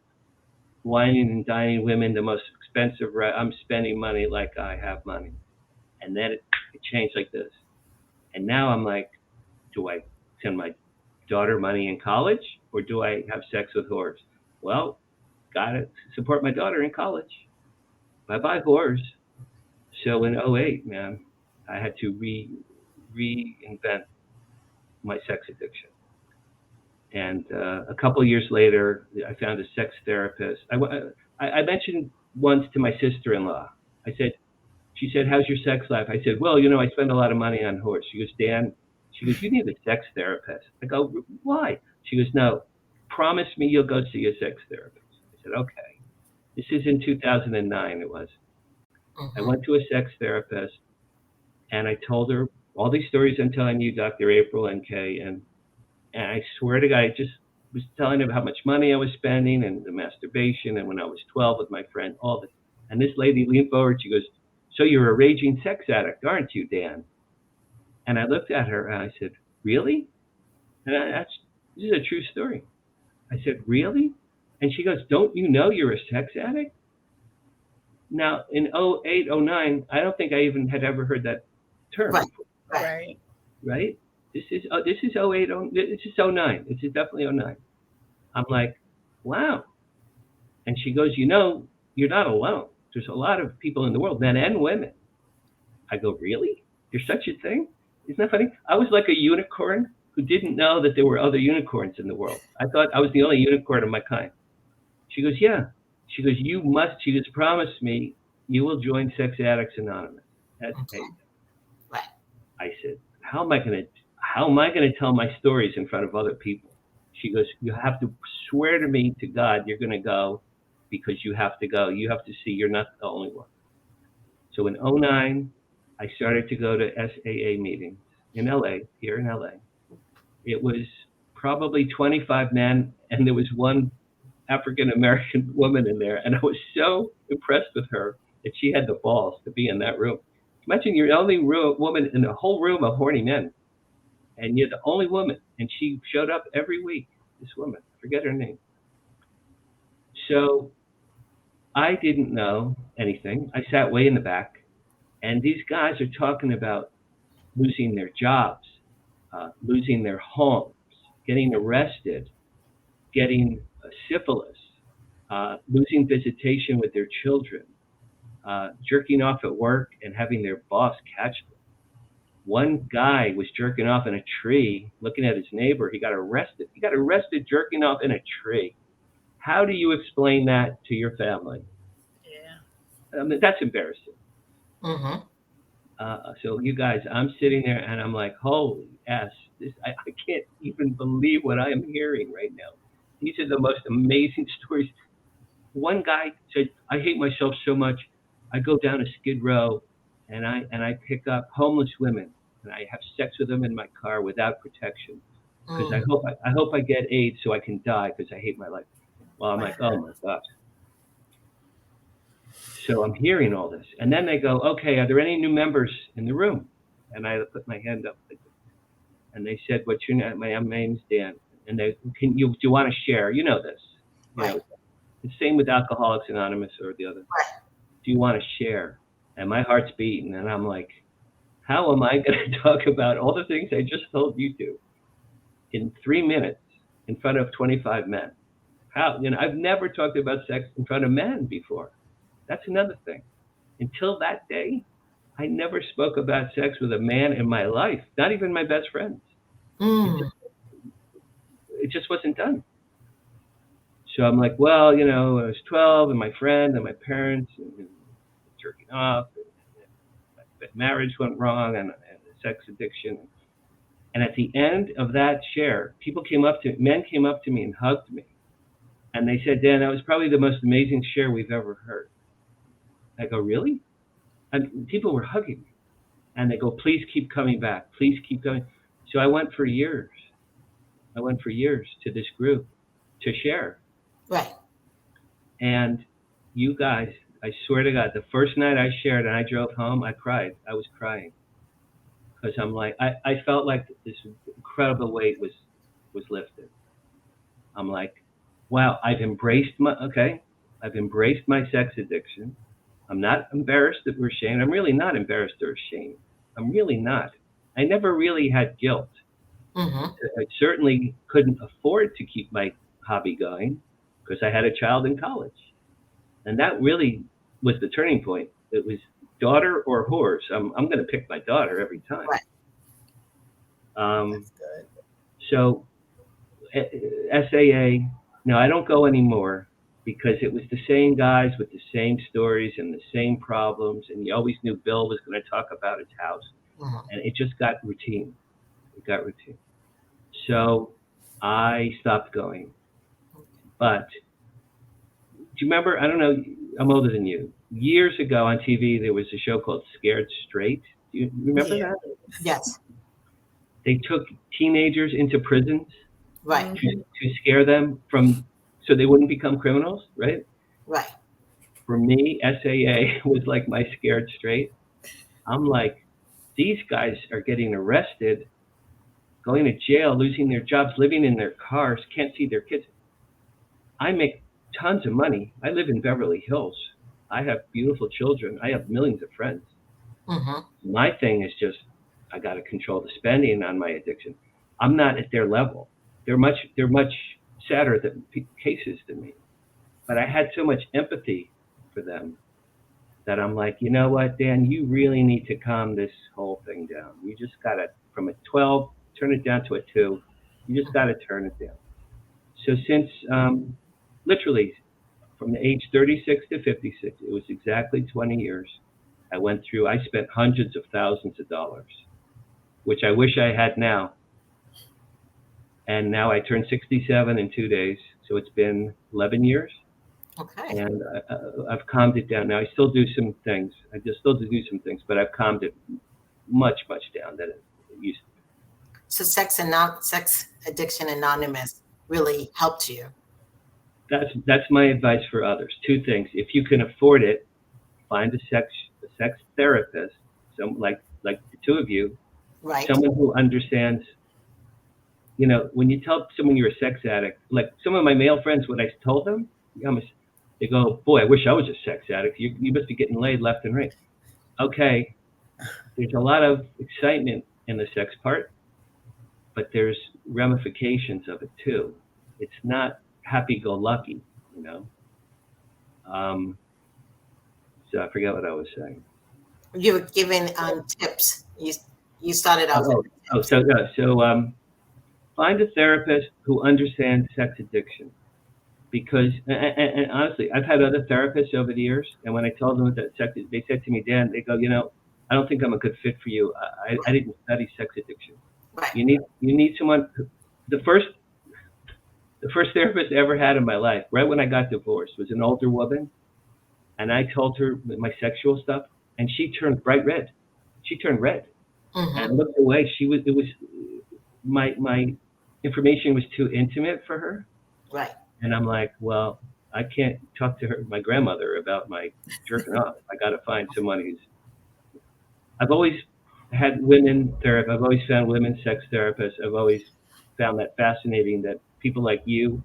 wining and dining women, the most expensive. I'm spending money like I have money, and then it changed like this. And now I'm like, do I send my daughter money in college, or do I have sex with whores? Well, gotta support my daughter in college. Bye-bye whores. So in 2008, man, I had to reinvent my sex addiction. And a couple of years later, I found a sex therapist. I mentioned once to my sister-in-law. She said, "How's your sex life?" I said, "Well, I spend a lot of money on whores." She goes, "Dan," she goes, "you need a sex therapist." I go, "Why?" She goes, "No, promise me you'll go see a sex therapist." I said, "Okay." This is in 2009, it was. Mm-hmm. I went to a sex therapist, and I told her all these stories I'm telling you, Dr. April and Kay, and I swear to God, I just was telling her how much money I was spending and the masturbation, and when I was 12 with my friend, all this. And this lady leaned forward, she goes, "So you're a raging sex addict, aren't you, Dan?" And I looked at her and I said, "Really?" And this is a true story. I said, "Really?" And she goes, "Don't you know you're a sex addict?" Now, in 2008, 2009, I don't think I even had ever heard that term. Right. Right? This is 2008, this is 2009. This is definitely 2009. I'm like, wow. And she goes, "You're not alone. There's a lot of people in the world, men and women." I go, "Really? There's such a thing?" Isn't that funny? I was like a unicorn who didn't know that there were other unicorns in the world. I thought I was the only unicorn of my kind. She goes, "Yeah." She goes, she goes, "Promise me you will join Sex Addicts Anonymous." That's amazing. Right. I said, how am I going to tell my stories in front of other people? She goes, "You have to swear to me, to God, you're going to go, because you have to go. You have to see you're not the only one." So in 2009, I started to go to SAA meetings in LA, here in LA. It was probably 25 men, and there was one African-American woman in there. And I was so impressed with her that she had the balls to be in that room. Imagine you're the only woman in a whole room of horny men, and you're the only woman. And she showed up every week, this woman, I forget her name. So I didn't know anything. I sat way in the back, and these guys are talking about losing their jobs, losing their homes, getting arrested, getting syphilis, losing visitation with their children, jerking off at work and having their boss catch them. One guy was jerking off in a tree, looking at his neighbor. He got arrested. He got arrested jerking off in a tree. How do you explain that to your family? Yeah. I mean, that's embarrassing. Mm-hmm. So you guys, I'm sitting there and I'm like, holy ass, I can't even believe what I am hearing right now. These are the most amazing stories. One guy said, I hate myself so much. I go down to Skid Row and I pick up homeless women and I have sex with them in my car without protection because I hope I get AIDS so I can die because I hate my life. Well, I'm like, oh my God. So I'm hearing all this. And then they go, okay, are there any new members in the room? And I put my hand up. And they said, what's your name? My name's Dan. And they, do you want to share? You know this. You know, the same with Alcoholics Anonymous or the other. Right. Do you want to share? And my heart's beating. And I'm like, how am I going to talk about all the things I just told you to in 3 minutes in front of 25 men? How? You know, I've never talked about sex in front of men before. That's another thing. Until that day, I never spoke about sex with a man in my life, not even my best friends. It just wasn't done. So I'm like, well, you know, I was 12 and my friend and my parents and jerking off, and marriage went wrong and sex addiction. And at the end of that share, men came up to me and hugged me. And they said, Dan, that was probably the most amazing share we've ever heard. I go, really? And people were hugging me. And they go, please keep coming back. Please keep going. So I went for years. To this group to share. Right. And you guys, I swear to God, the first night I shared and I drove home, I cried. I was crying. Because I'm like, I felt like this incredible weight was lifted. I'm like, wow, I've embraced my sex addiction. I'm not embarrassed or ashamed. I'm really not embarrassed or ashamed. I'm really not. I never really had guilt. Mm-hmm. I certainly couldn't afford to keep my hobby going because I had a child in college. And that really was the turning point. It was daughter or horse. I'm going to pick my daughter every time. Right. That's good. So SAA, no, I don't go anymore because it was the same guys with the same stories and the same problems. And you always knew Bill was going to talk about his house. Mm-hmm. And it just got routine. So I stopped going. But do you remember, I don't know, I'm older than you. Years ago on TV, there was a show called Scared Straight. Do you remember that? Yes. They took teenagers into prisons Right. to scare them so they wouldn't become criminals, right? Right. For me, SAA was like my Scared Straight. I'm like, these guys are getting arrested, going to jail, losing their jobs, living in their cars, can't see their kids. I make tons of money. I live in Beverly Hills. I have beautiful children. I have millions of friends. Mm-hmm. My thing is just, I got to control the spending on my addiction. I'm not at their level. They're much sadder cases than me. But I had so much empathy for them that I'm like, you know what, Dan, you really need to calm this whole thing down. You just got to, from a 12, turn it down to a 2. You just got to turn it down. So since literally from the age 36 to 56, it was exactly 20 years. I spent hundreds of thousands of dollars, which I wish I had now. And now I turned 67 in 2 days. So it's been 11 years. Okay. And I've calmed it down. Now I still do some things. But I've calmed it much down than it used to be. So Sex Addiction Anonymous really helped you. That's my advice for others. 2 things. If you can afford it, find a sex therapist, like the 2 of you, Right. someone who understands. You know, when you tell someone you're a sex addict, like some of my male friends, what I told them, They go, boy, I wish I was a sex addict. You must be getting laid left and right. Okay, there's a lot of excitement in the sex part, but there's ramifications of it too. It's not happy-go-lucky, you know. So I forget what I was saying. You were giving tips. You started off with So find a therapist who understands sex addiction, because and honestly, I've had other therapists over the years, and when I told them that sex, they said to me, Dan, they go, you know, I don't think I'm a good fit for you. I didn't study sex addiction. right. You need someone. The first therapist I ever had in my life, right when I got divorced, was an older woman, and I told her my sexual stuff, and she turned bright red. She turned red, Mm-hmm. and looked away. My information was too intimate for her, Right. and I'm like, well, I can't talk to my grandmother about my jerking off. I got to find someone who's. I've always had women therapists. I've always found women sex therapists. I've always found that fascinating, that people like you,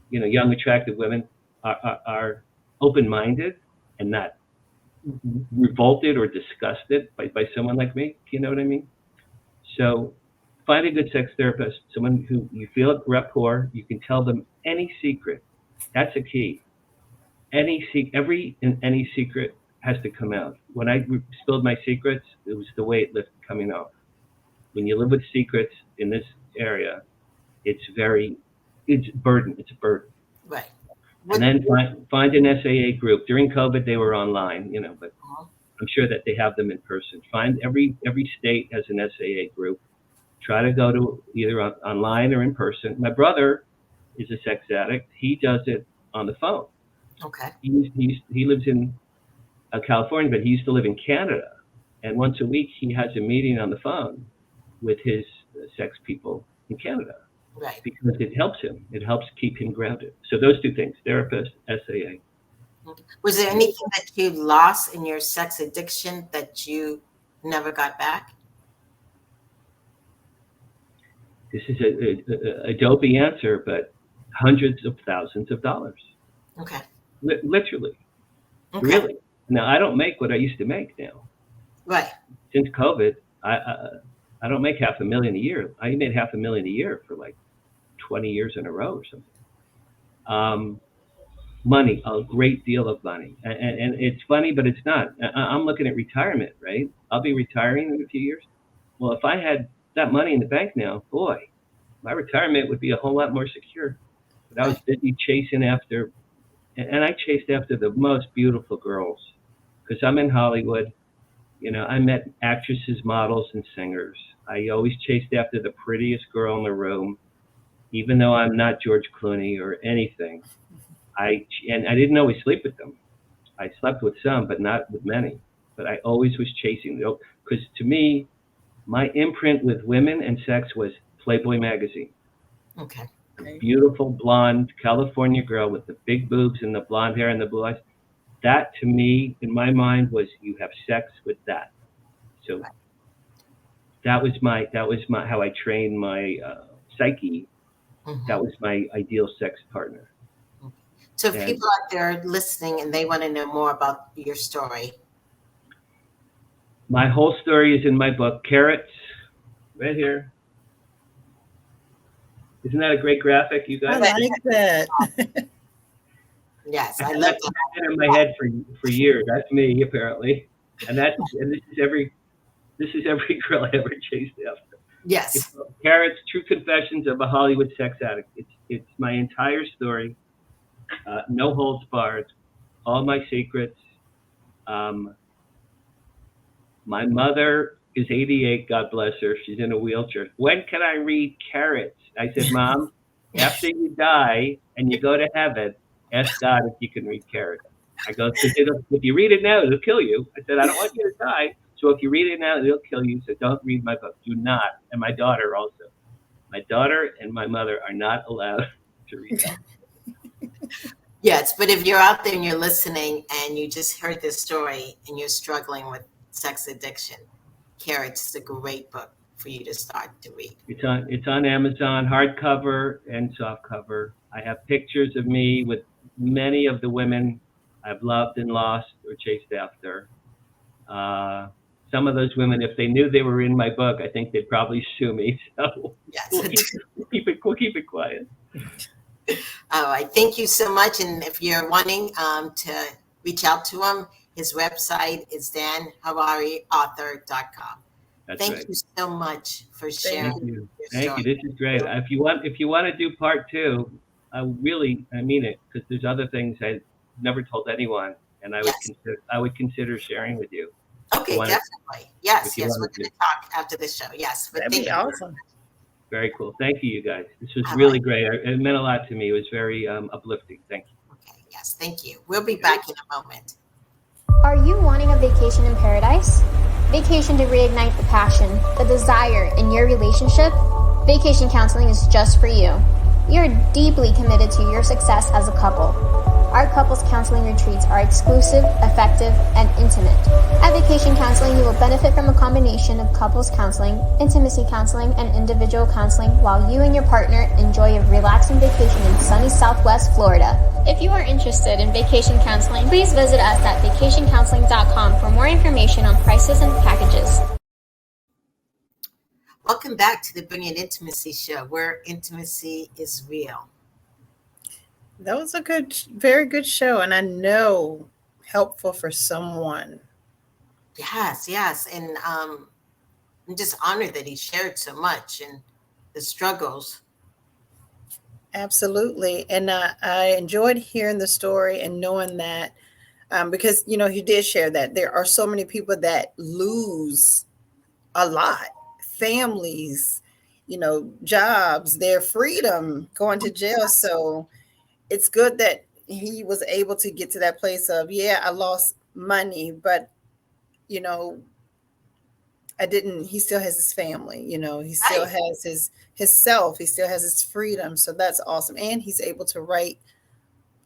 you know, young, attractive women are open-minded and not revolted or disgusted by someone like me. You know what I mean? So find a good sex therapist, someone who you feel a rapport. You can tell them any secret. That's a key. Any secret has to come out. When I spilled my secrets, it was the weight lift coming off. When you live with secrets in this area, it's a burden. It's a burden. Right. And then find an SAA group. During COVID, they were online, you know, but I'm sure that they have them in person. Find every state has an SAA group. Try to go to either online or in person. My brother is a sex addict. He does it on the phone. Okay. He lives in California, but he used to live in Canada. And once a week, he has a meeting on the phone with his sex people in Canada. Right. Because it helps him. It helps keep him grounded. So those two things, therapist, SAA. Was there anything that you lost in your sex addiction that you never got back? This is a dopey answer, but hundreds of thousands of dollars. Okay. Literally. Okay. Really. Now, I don't make what I used to make now. Right. Since COVID, I don't make $500,000 a year. I made $500,000 a year for like 20 years in a row or something. Money, a great deal of money. And it's funny, but it's not. I'm looking at retirement, right? I'll be retiring in a few years. Well, if I had that money in the bank now, boy, my retirement would be a whole lot more secure. But I was busy chasing after, and I chased after the most beautiful girls, because I'm in Hollywood. You know, I met actresses, models, and singers. I always chased after the prettiest girl in the room, even though I'm not George Clooney or anything. I didn't always sleep with them. I slept with some, but not with many. But I always was chasing them, because to me, my imprint with women and sex was Playboy magazine. Okay. A beautiful blonde California girl with the big boobs and the blonde hair and the blue eyes. That to me, in my mind, was you have sex with that. So that was my how I trained my psyche. Mm-hmm. That was my ideal sex partner. So if people out there listening and they want to know more about your story. My whole story is in my book, Carrots, right here. Isn't that a great graphic, you guys? I like that. Yes, I love that. I've been in my head for years. That's me, apparently, and this is every girl I ever chased after. Yes. It's Carrots, True Confessions of a Hollywood Sex Addict. It's my entire story, no holds barred, all my secrets. My mother is 88, God bless her. She's in a wheelchair. When can I read Carrots? I said, Mom, after you die and you go to heaven, ask God if you can read Carrots. I go, if you read it now, it'll kill you. I said, I don't want you to die. So if you read it now, it'll kill you. So don't read my book. Do not. And my daughter also. My daughter and my mother are not allowed to read that. Yes, but if you're out there and you're listening and you just heard this story and you're struggling with sex addiction, Carrots is a great book for you to start to read. It's on Amazon, hardcover and softcover. I have pictures of me with many of the women I've loved and lost or chased after. Some of those women, if they knew they were in my book, I think they'd probably sue me. So Yes. we'll keep it quiet. All right. Thank you so much. And if you're wanting to reach out to him, his website is danharariauthor.com. Thank right. you so much for sharing. Thank you. Your story. This is great. If you want to do part 2, I mean it, because there's other things I never told anyone, and I would consider sharing with you. Okay, definitely. Yes, we're going to talk after the show. Yes, that'd be awesome. Very cool. Thank you, guys. This was really great. It meant a lot to me. It was very uplifting. Thank you. Okay, yes, thank you. We'll be back in a moment. Are you wanting a vacation in paradise? Vacation to reignite the passion, the desire in your relationship? Vacation counseling is just for you. We are deeply committed to your success as a couple. Our couples counseling retreats are exclusive, effective, and intimate. At Vacation Counseling, you will benefit from a combination of couples counseling, intimacy counseling, and individual counseling while you and your partner enjoy a relaxing vacation in sunny Southwest Florida. If you are interested in vacation counseling, please visit us at vacationcounseling.com for more information on prices and packages. Welcome back to the Brilliant Intimacy Show, where intimacy is real. That was a very good show, and I know helpful for someone. Yes. And I'm just honored that he shared so much and the struggles. Absolutely. And I enjoyed hearing the story and knowing that because, he did share that there are so many people that lose a lot. Families, jobs, their freedom, going to jail. So it's good that he was able to get to that place of, I lost money, but, he still has his family, he still has his self, he still has his freedom. So that's awesome. And he's able to write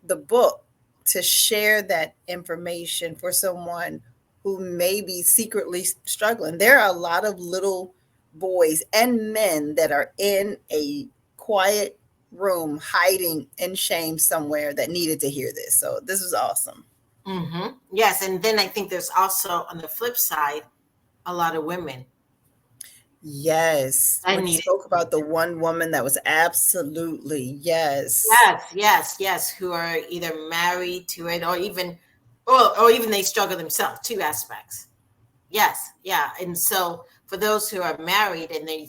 the book to share that information for someone who may be secretly struggling. There are a lot of little boys and men that are in a quiet room hiding in shame somewhere that needed to hear this. So this was awesome. Mm-hmm. Yes. And then I think there's also on the flip side, a lot of women. Yes. When you spoke about the one woman that was absolutely, yes. Who are either married to it or even they struggle themselves, 2 aspects. Yes. Yeah. And so for those who are married and they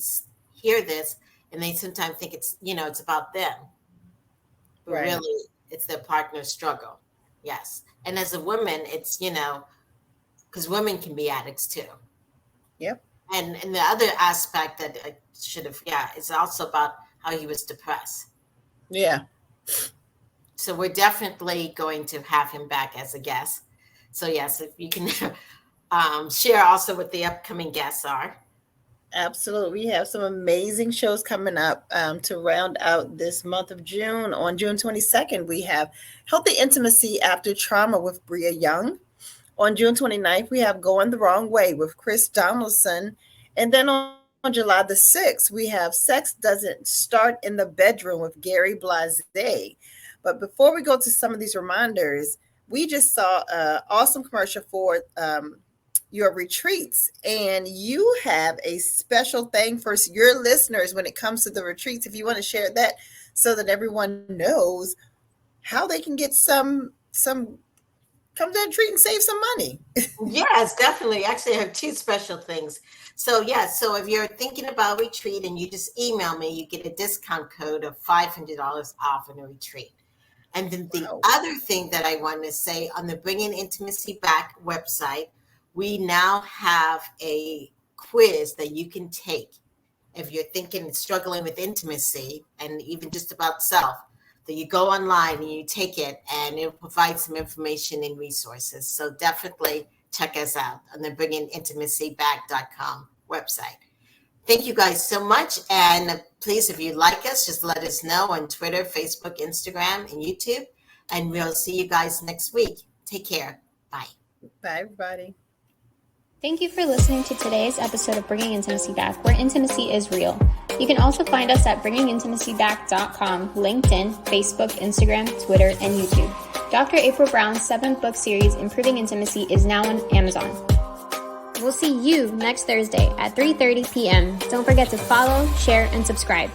hear this and they sometimes think it's, it's about them, but really it's their partner's struggle. Yes. And as a woman, it's, because women can be addicts too. Yep. And the other aspect that I should have, is also about how he was depressed. Yeah. So we're definitely going to have him back as a guest. So yes, if you can share also what the upcoming guests are. Absolutely. We have some amazing shows coming up to round out this month of June. On June 22nd, we have Healthy Intimacy After Trauma with Bria Young. On June 29th, we have Going the Wrong Way with Chris Donaldson. And then on July the 6th, we have Sex Doesn't Start in the Bedroom with Gary Blase. But before we go to some of these reminders, we just saw an awesome commercial for your retreats. And you have a special thing for your listeners when it comes to the retreats. If you want to share that so that everyone knows how they can get some come to a retreat and save some money. Yes, definitely. Actually, I have 2 special things. So so if you're thinking about retreat and you just email me, you get a discount code of $500 off on a retreat. And then the other thing that I want to say, on the Bringing Intimacy Back website, we now have a quiz that you can take if you're thinking, struggling with intimacy and even just about self. That you go online and you take it, and it'll provide some information and resources. So definitely check us out on the bringingintimacyback.com website. Thank you guys so much. And please, if you like us, just let us know on Twitter, Facebook, Instagram, and YouTube. And we'll see you guys next week. Take care. Bye. Bye, everybody. Thank you for listening to today's episode of Bringing Intimacy Back, where intimacy is real. You can also find us at bringingintimacyback.com, LinkedIn, Facebook, Instagram, Twitter, and YouTube. Dr. April Brown's 7-book series, Improving Intimacy, is now on Amazon. We'll see you next Thursday at 3:30 p.m. Don't forget to follow, share, and subscribe.